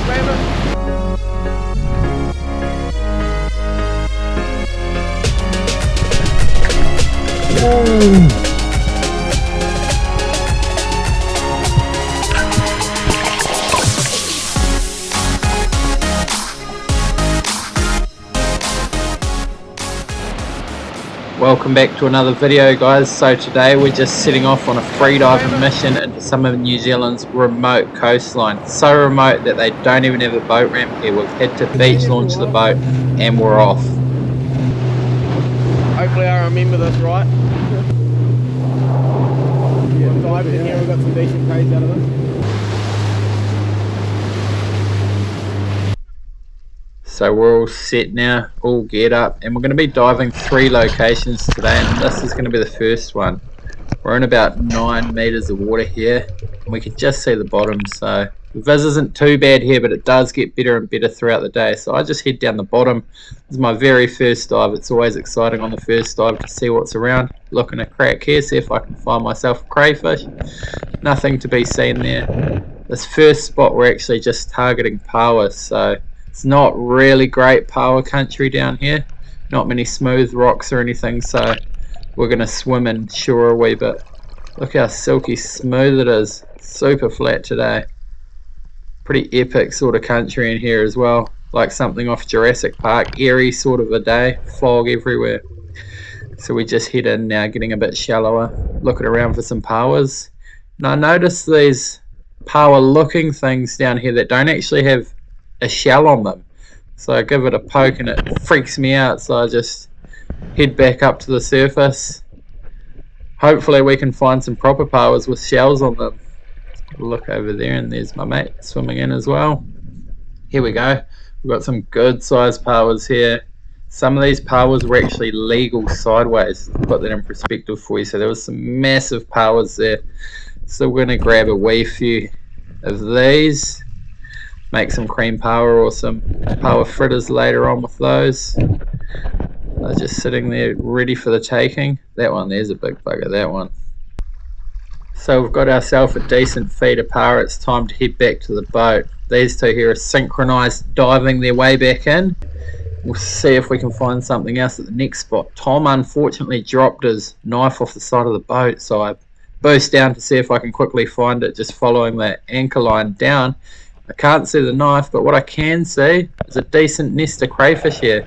grab it. Welcome back to another video, guys. So today we're just setting off on a freediving mission into some of New Zealand's remote coastline. So remote that they don't even have a boat ramp here. We've had to beach launch the boat and we're off. Hopefully I remember this right. Yeah, diving in here, we've got some decent crays out of this. So we're all set now, all geared up, and we're going to be diving 3 locations today, and this is going to be the first one. We're in about 9 meters of water here, and we can just see the bottom, so the viz isn't too bad here, but it does get better and better throughout the day. So I just head down the bottom. This is my very first dive. It's always exciting on the first dive to see what's around. Looking to crack here, see if I can find myself a crayfish. Nothing to be seen there. This first spot we're actually just targeting pāua, so it's not really great pāua country down here. Not many smooth rocks or anything, so we're going to swim in shore a wee bit. Look how silky smooth it is. Super flat today. Pretty epic sort of country in here as well. Like something off Jurassic Park. Eerie sort of a day. Fog everywhere. So we just head in now, getting a bit shallower. Looking around for some pāuas. Now I noticed these pāua looking things down here that don't actually have a shell on them, so I give it a poke and it freaks me out, so I just head back up to the surface. Hopefully we can find some proper pāuas with shells on them. Look over there, and there's my mate swimming in as well. Here we go. We've got some good sized pāuas here. Some of these pāuas were actually legal sideways, to put that in perspective for you. So there was some massive pāuas there, so we're going to grab a wee few of these, make some cream pāua or some pāua fritters later on with those. They're just sitting there ready for the taking. That one there's a big bugger, that one. So we've got ourselves a decent feed of pāua. It's time to head back to the boat. These two here are synchronized diving their way back in. We'll see if we can find something else at the next spot. Tom unfortunately dropped his knife off the side of the boat, so I burst down to see if I can quickly find it, just following that anchor line down. I can't see the knife, but what I can see is a decent nest of crayfish here.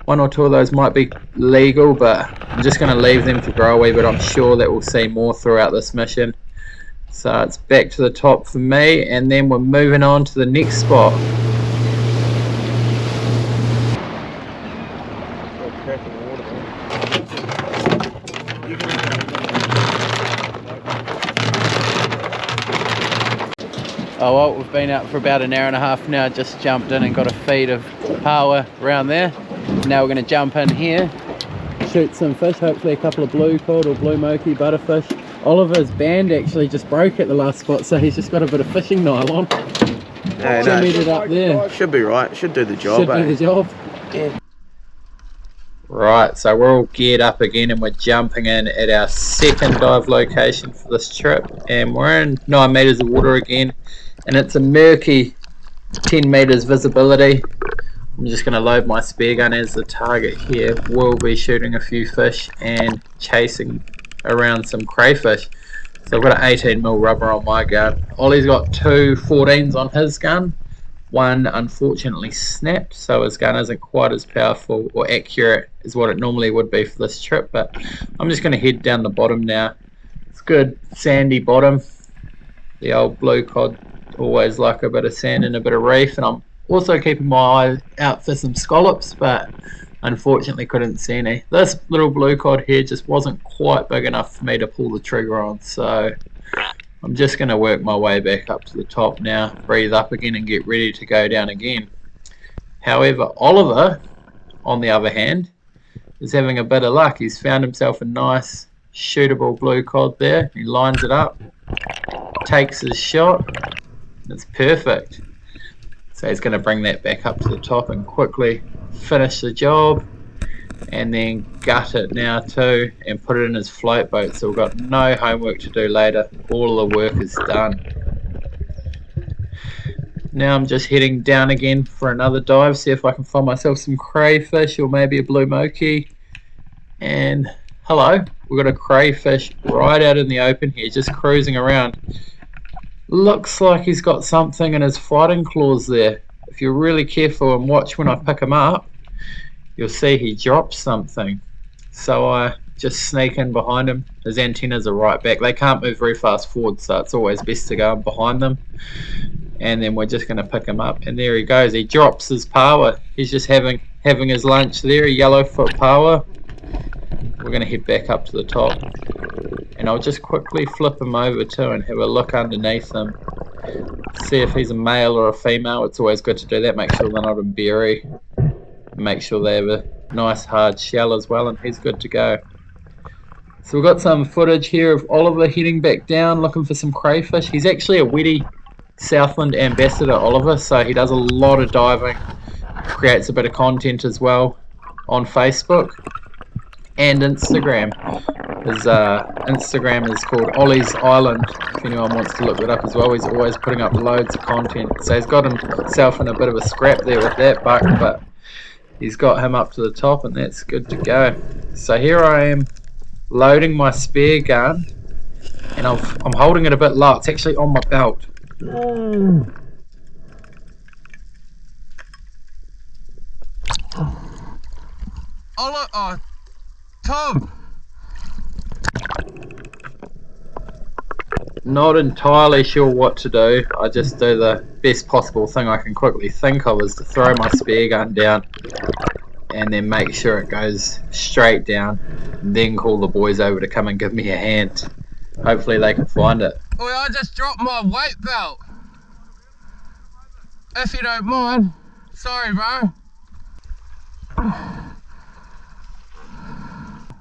1 or 2 of those might be legal, but I'm just going to leave them to grow a wee bit. I'm sure that we'll see more throughout this mission. So it's back to the top for me, and then we're moving on to the next spot. Oh well, we've been out for about an hour and a half now, just jumped in and got a feed of pāua around there. Now we're going to jump in here, shoot some fish, hopefully a couple of blue cod or blue moki, butterfish. Oliver's band actually just broke at the last spot, so he's just got a bit of fishing nylon. It up there. Should be right, should do the job. Should do the job. Yeah. Right, so we're all geared up again and we're jumping in at our second dive location for this trip, and we're in 9 meters of water again, and it's a murky 10 meters visibility. I'm just going to load my spear gun as the target here. We'll be shooting a few fish and chasing around some crayfish. So I've got an 18mm rubber on my gun. Ollie's got 2 14s on his gun. One unfortunately snapped, so his gun isn't quite as powerful or accurate as what it normally would be for this trip, but I'm just going to head down the bottom now. It's good sandy bottom. The old blue cod always like a bit of sand and a bit of reef, and I'm also keeping my eye out for some scallops, but unfortunately couldn't see any. This little blue cod here just wasn't quite big enough for me to pull the trigger on, so I'm just going to work my way back up to the top now, breathe up again and get ready to go down again. However, Oliver, on the other hand, is having a bit of luck. He's found himself a nice shootable blue cod there. He lines it up, takes his shot, and it's perfect. So he's going to bring that back up to the top and quickly finish the job, and then gut it now too and put it in his float boat, so we've got no homework to do later. All the work is done. Now I'm just heading down again for another dive, see if I can find myself some crayfish or maybe a blue moki. And hello, we've got a crayfish right out in the open here, just cruising around. Looks like he's got something in his fighting claws there. If you're really careful and watch when I pick him up, you'll see he drops something. So I just sneak in behind him. His antennas are right back. They can't move very fast forward, so it's always best to go in behind them. And then we're just going to pick him up. And there he goes. He drops his pāua. He's just having his lunch there, a yellowfoot pāua. We're going to head back up to the top. And I'll just quickly flip him over too and have a look underneath him. See if he's a male or a female. It's always good to do that. Make sure they're not in berry. Make sure they have a nice hard shell as well, and he's good to go. So we've got some footage here of Oliver heading back down looking for some crayfish. He's actually a Weddy Southland ambassador, Oliver, so he does a lot of diving, creates a bit of content as well on Facebook and Instagram. His Instagram is called Ollie's Island, if anyone wants to look that up as well. He's always putting up loads of content, so he's got himself in a bit of a scrap there with that buck, but he's got him up to the top, and that's good to go. So here I am loading my spear gun, and I'm holding it a bit low. It's actually on my belt. Oh, Tom! Not entirely sure what to do. I just do the best possible thing I can quickly think of, is to throw my spear gun down and then make sure it goes straight down, and then call the boys over to come and give me a hand. Hopefully they can find it. Oh, I just dropped my weight belt. If you don't mind. Sorry, bro.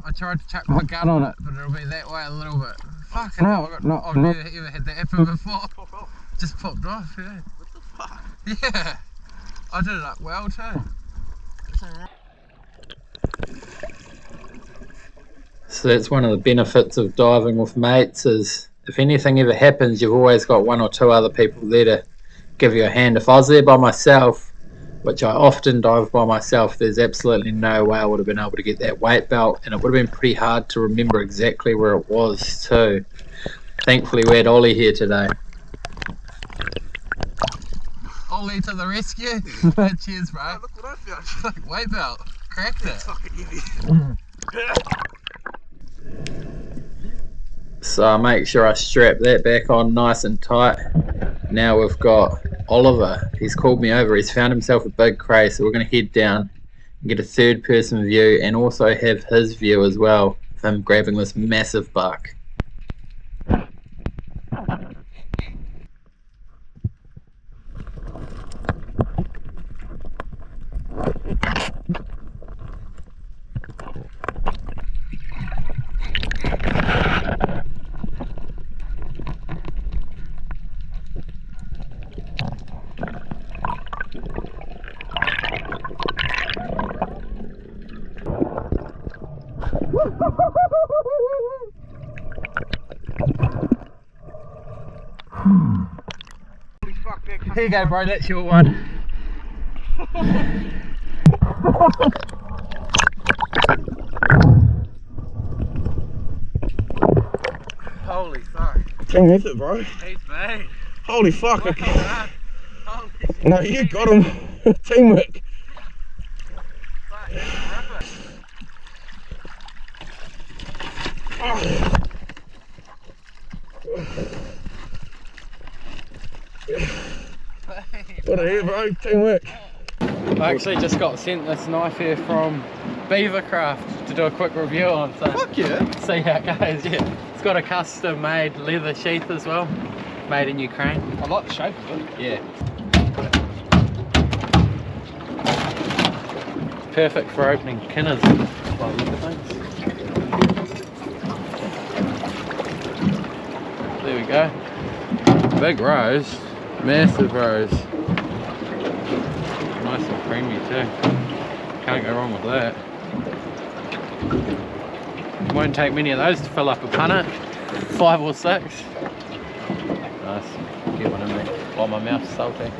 I tried to chuck my gun on it, but it'll be that way a little bit. Fucking hell, I've never ever had that happen before. Just popped off, yeah. What the fuck? Yeah. I did it up well too. So that's one of the benefits of diving with mates, is if anything ever happens, you've always got one or two other people there to give you a hand. If I was there by myself, which I often dive by myself, there's absolutely no way I would have been able to get that weight belt, and it would have been pretty hard to remember exactly where it was too. Thankfully we had Ollie here today. Ollie to the rescue. Cheers, bro. Oh, look what I found. Fucking weight belt. Cracked it. It's fucking heavy. So I make sure I strap that back on nice and tight. Now we've got Oliver. He's called me over. He's found himself a big cray, so we're going to head down and get a third person view and also have his view as well of him grabbing this massive buck. Here you go, bro, that's your one. Holy fuck. Dang, that's it, bro. He's made. Holy fuck. Okay. Holy no, you got him. Teamwork. Fuck, rip it. Oh. What a hit, bro, teamwork. I actually just got sent this knife here from Beaver Craft to do a quick review on, so fuck yeah. See how it goes. Yeah, it's got a custom made leather sheath as well, made in Ukraine. I like the shape of it. Yeah, perfect for opening kinners by the look of things. There we go. Big rose, massive rose. Nice and creamy too. Can't go wrong with that. Won't take many of those to fill up a punnet. 5 or 6. Nice. Get one in there. Oh, my mouth's salty.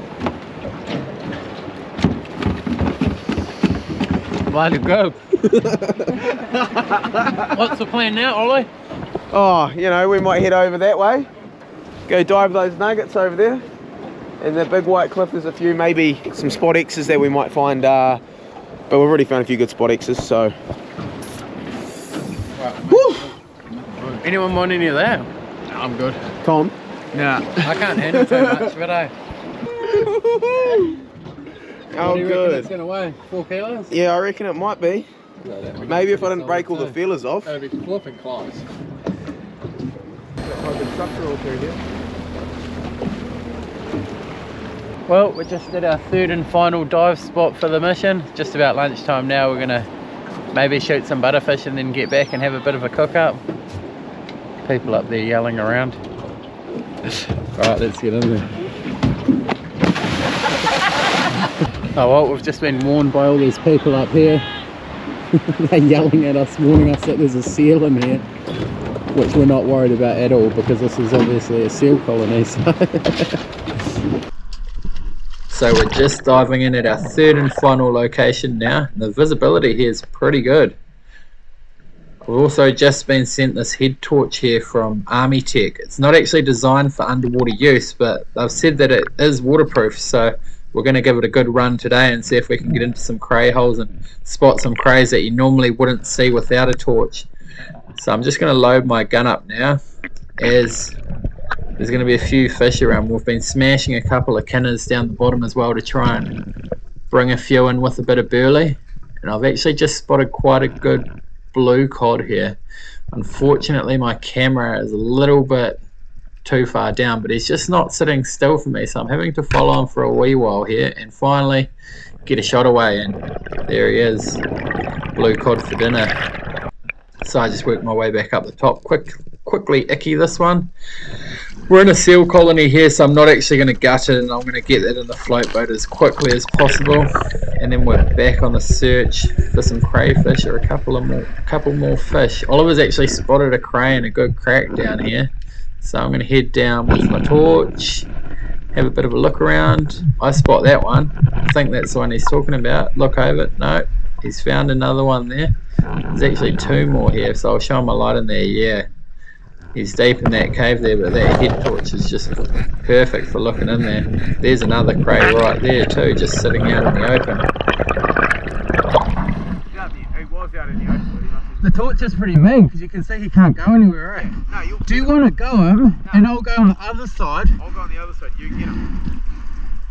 Bloody good. What's the plan now, Ollie? Oh, you know, we might head over that way. Go dive those nuggets over there. And the big white cliff, there's a few, maybe some spot X's that we might find, but we've already found a few good spot X's, so. Woo! Anyone want any of that? No, I'm good. Tom? Nah, I can't handle too much, but Oh, what do you reckon good. it's going to weigh? 4 kilos? Yeah, I reckon it might be. Maybe if I didn't break all the feelers off. It'll be flipping close. Well, we just did our third and final dive spot for the mission. Just about lunchtime now. We're going to maybe shoot some butterfish and then get back and have a bit of a cook up. People up there yelling around. Alright, let's get in there. Oh well, we've just been warned by all these people up here. They're yelling at us, warning us that there's a seal in here, which we're not worried about at all because this is obviously a seal colony. So we're just diving in at our third and final location now. The visibility here is pretty good. We've also just been sent this head torch here from Army Tech. It's not actually designed for underwater use, but they've said that it is waterproof, so we're going to give it a good run today and see if we can get into some cray holes and spot some crays that you normally wouldn't see without a torch. So I'm just going to load my gun up now, as there's going to be a few fish around. We've been smashing a couple of kinners down the bottom as well to try and bring a few in with a bit of burley. And I've actually just spotted quite a good blue cod here. Unfortunately my camera is a little bit too far down, but he's just not sitting still for me, so I'm having to follow him for a wee while here and finally get a shot away, and there he is, blue cod for dinner. So I just worked my way back up the top, quickly icky this one. We're in a seal colony here, so I'm not actually going to gut it, and I'm going to get that in the float boat as quickly as possible, and then we're back on the search for some crayfish or a couple more fish. Oliver's actually spotted a cray and a good crack down here, so I'm going to head down with my torch, have a bit of a look around. I spot that one. I think that's the one he's talking about. Look over. No, he's found another one there. There's actually 2 more here, so I'll show him a light in there. Yeah, he's deep in that cave there, but that head torch is just perfect for looking in there. There's another cray right there too, just sitting out in the open. He was out in the open. The torch is pretty mean because you can see he can't go anywhere, right? No, do you want to go him and I'll go on the other side? I'll go on the other side, you get him.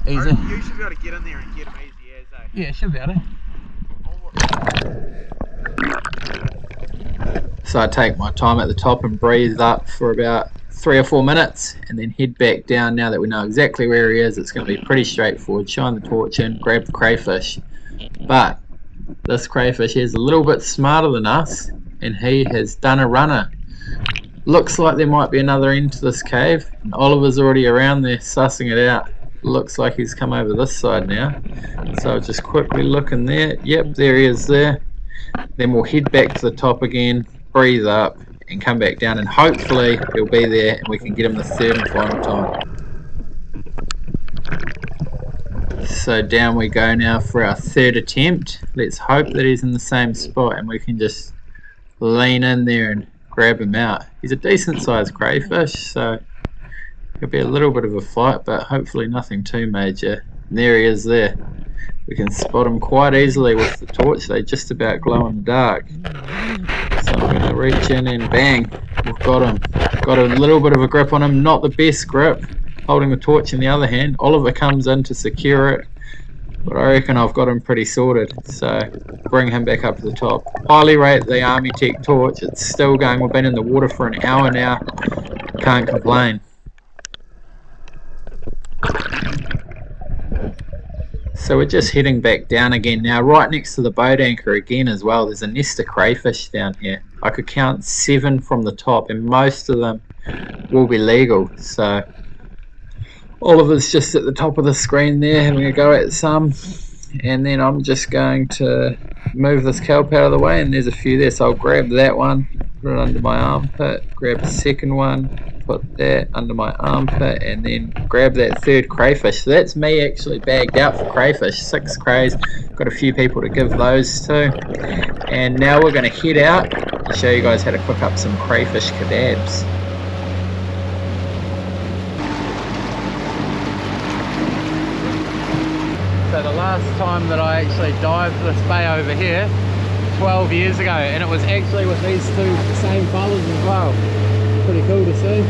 Easy. You should be able to get in there and get him easy as Yeah, should be able to. So I take my time at the top and breathe up for about 3 or 4 minutes and then head back down. Now that we know exactly where he is, it's going to be pretty straightforward. Shine the torch in, grab the crayfish. But this crayfish is a little bit smarter than us and he has done a runner. Looks like there might be another end to this cave, and Oliver's already around there sussing it out. Looks like he's come over this side now, so I'll just quickly look in there. Yep, there he is there. Then we'll head back to the top again, breathe up and come back down, and hopefully he'll be there and we can get him the third and final time. So down we go now for our third attempt. Let's hope that he's in the same spot and we can just lean in there and grab him out. He's a decent sized crayfish, so it'll be a little bit of a fight, but hopefully nothing too major. And there he is there. We can spot him quite easily with the torch. They just about glow in the dark. So I'm going to reach in and bang, we've got him. Got a little bit of a grip on him, not the best grip. Holding the torch in the other hand. Oliver comes in to secure it, but I reckon I've got him pretty sorted, so bring him back up to the top. Highly rate the Army Tech torch. It's still going. We've been in the water for an hour now. Can't complain. So we're just heading back down again now, right next to the boat anchor again as well. There's a nest of crayfish down here. I could count 7 from the top, and most of them will be legal. So Oliver's just at the top of the screen there having a go at some, and then I'm just going to move this kelp out of the way, and there's a few there, so I'll grab that one, put it under my armpit, grab a second one, put that under my armpit, and then grab that third crayfish. So that's me actually bagged out for crayfish, 6 crays. Got a few people to give those to. And now we're going to head out and show you guys how to cook up some crayfish kebabs. So the last time that I actually dived this bay over here, 12 years ago, and it was actually with these two same fellas as well. Pretty cool to see.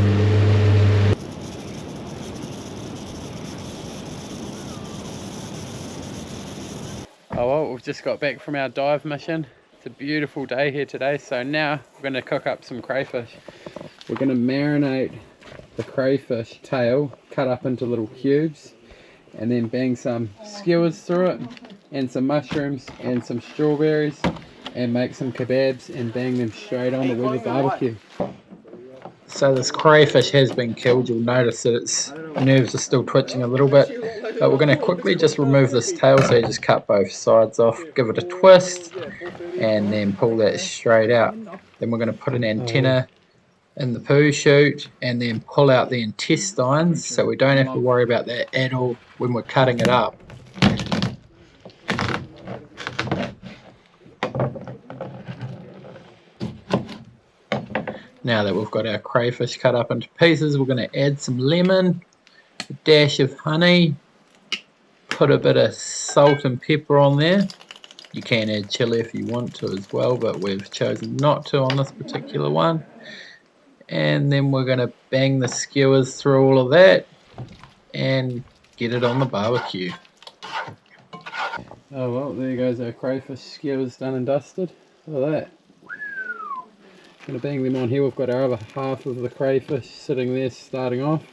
Oh well, we've just got back from our dive mission. It's a beautiful day here today, so now we're going to cook up some crayfish. We're going to marinate the crayfish tail, cut up into little cubes, and then bang some skewers through it, and some mushrooms and some strawberries, and make some kebabs and bang them straight on the Weber barbecue. So this crayfish has been killed. You'll notice that its nerves are still twitching a little bit, but we're going to quickly just remove this tail. So you just cut both sides off, give it a twist, and then pull that straight out. Then we're going to put an antenna in the poo chute and then pull out the intestines, so we don't have to worry about that at all when we're cutting it up. Now that we've got our crayfish cut up into pieces, we're going to add some lemon, a dash of honey, put a bit of salt and pepper on there. You can add chili if you want to as well, but we've chosen not to on this particular one. And then we're going to bang the skewers through all of that and get it on the barbecue. Oh well, there goes our crayfish skewers done and dusted. Look at that. Going to bang them on here. We've got our other half of the crayfish sitting there starting off.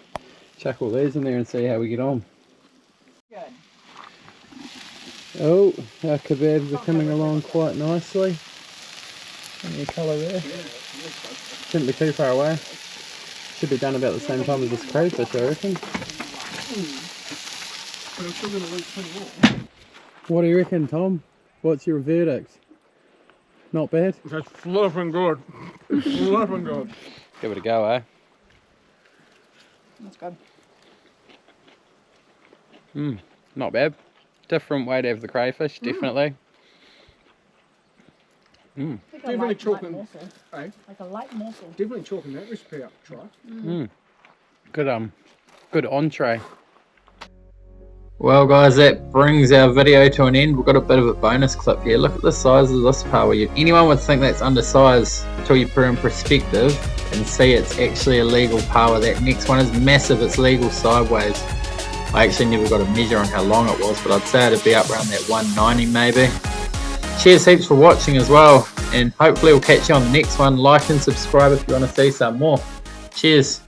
Chuck all these in there and see how we get on. Good. Oh, our kebabs are coming along quite nicely. Any colour there? Shouldn't be too far away. Should be done about the same time as this crayfish, I reckon. What do you reckon, Tom? What's your verdict? Not bad? That's flipping good. Flipping good. Give it a go, eh? That's good. Not bad. Different way to have the crayfish, definitely. Definitely chalking, Like a light morsel. definitely chalking that recipe up, try. Good entree. Well guys, that brings our video to an end. We've got a bit of a bonus clip here. Look at the size of this pāua. Anyone would think that's undersized until you put it in perspective and see it's actually a legal pāua. That next one is massive, it's legal sideways. I actually never got a measure on how long it was, but I'd say it'd be up around that 190 maybe. Cheers heaps for watching as well, and hopefully we'll catch you on the next one. Like and subscribe if you want to see some more. Cheers.